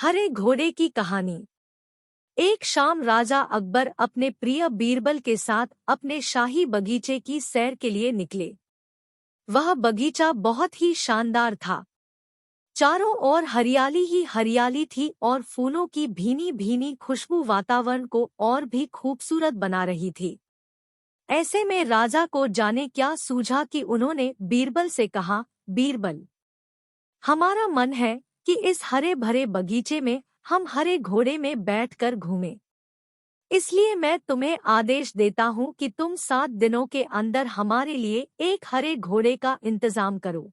हरे घोड़े की कहानी। एक शाम राजा अकबर अपने प्रिय बीरबल के साथ अपने शाही बगीचे की सैर के लिए निकले। वह बगीचा बहुत ही शानदार था। चारों ओर हरियाली ही हरियाली थी और फूलों की भीनी भीनी खुशबू वातावरण को और भी खूबसूरत बना रही थी। ऐसे में राजा को जाने क्या सूझा कि उन्होंने बीरबल से कहा, बीरबल, हमारा मन है कि इस हरे भरे बगीचे में हम हरे घोड़े में बैठकर घूमें। इसलिए मैं तुम्हें आदेश देता हूँ कि तुम 7 दिनों के अंदर हमारे लिए एक हरे घोड़े का इंतजाम करो।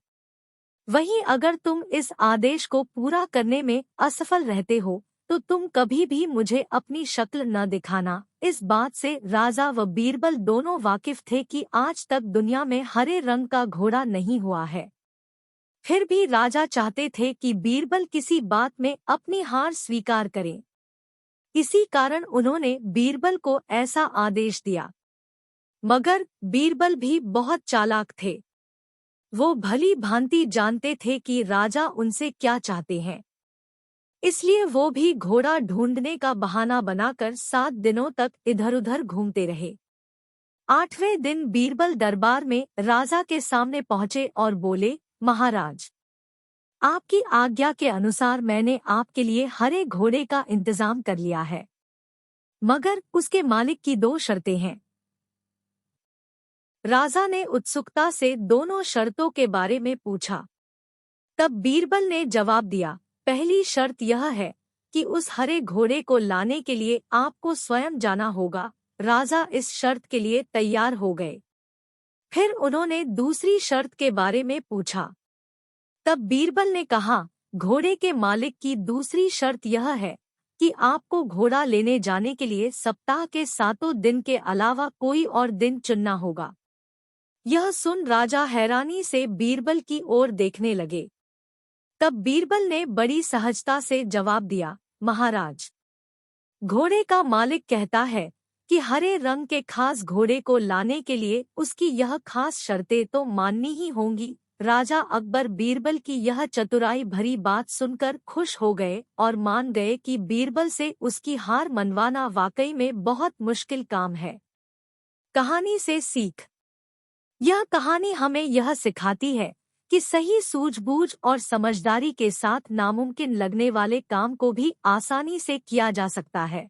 वहीं अगर तुम इस आदेश को पूरा करने में असफल रहते हो तो तुम कभी भी मुझे अपनी शक्ल न दिखाना। इस बात से राजा व बीरबल दोनों वाकिफ थे कि आज तक दुनिया में हरे रंग का घोड़ा नहीं हुआ है। फिर भी राजा चाहते थे कि बीरबल किसी बात में अपनी हार स्वीकार करे। इसी कारण उन्होंने बीरबल को ऐसा आदेश दिया। मगर बीरबल भी बहुत चालाक थे। वो भली भांति जानते थे कि राजा उनसे क्या चाहते हैं। इसलिए वो भी घोड़ा ढूंढने का बहाना बनाकर 7 दिनों तक इधर-उधर घूमते रहे। 8वें दिन बीरबल दरबार में राजा के सामने पहुंचे और बोले, महाराज, आपकी आज्ञा के अनुसार मैंने आपके लिए हरे घोड़े का इंतजाम कर लिया है, मगर उसके मालिक की 2 शर्तें हैं। राजा ने उत्सुकता से दोनों शर्तों के बारे में पूछा। तब बीरबल ने जवाब दिया, पहली शर्त यह है कि उस हरे घोड़े को लाने के लिए आपको स्वयं जाना होगा। राजा इस शर्त के लिए तैयार हो गए। फिर उन्होंने दूसरी शर्त के बारे में पूछा। तब बीरबल ने कहा, घोड़े के मालिक की दूसरी शर्त यह है कि आपको घोड़ा लेने जाने के लिए सप्ताह के 7 दिन के अलावा कोई और दिन चुनना होगा। यह सुन राजा हैरानी से बीरबल की ओर देखने लगे। तब बीरबल ने बड़ी सहजता से जवाब दिया, महाराज, घोड़े का मालिक कहता है कि हरे रंग के खास घोड़े को लाने के लिए उसकी यह खास शर्तें तो माननी ही होंगी। राजा अकबर बीरबल की यह चतुराई भरी बात सुनकर खुश हो गए और मान गए कि बीरबल से उसकी हार मनवाना वाकई में बहुत मुश्किल काम है। कहानी से सीख। यह कहानी हमें यह सिखाती है कि सही सूझबूझ और समझदारी के साथ नामुमकिन लगने वाले काम को भी आसानी से किया जा सकता है।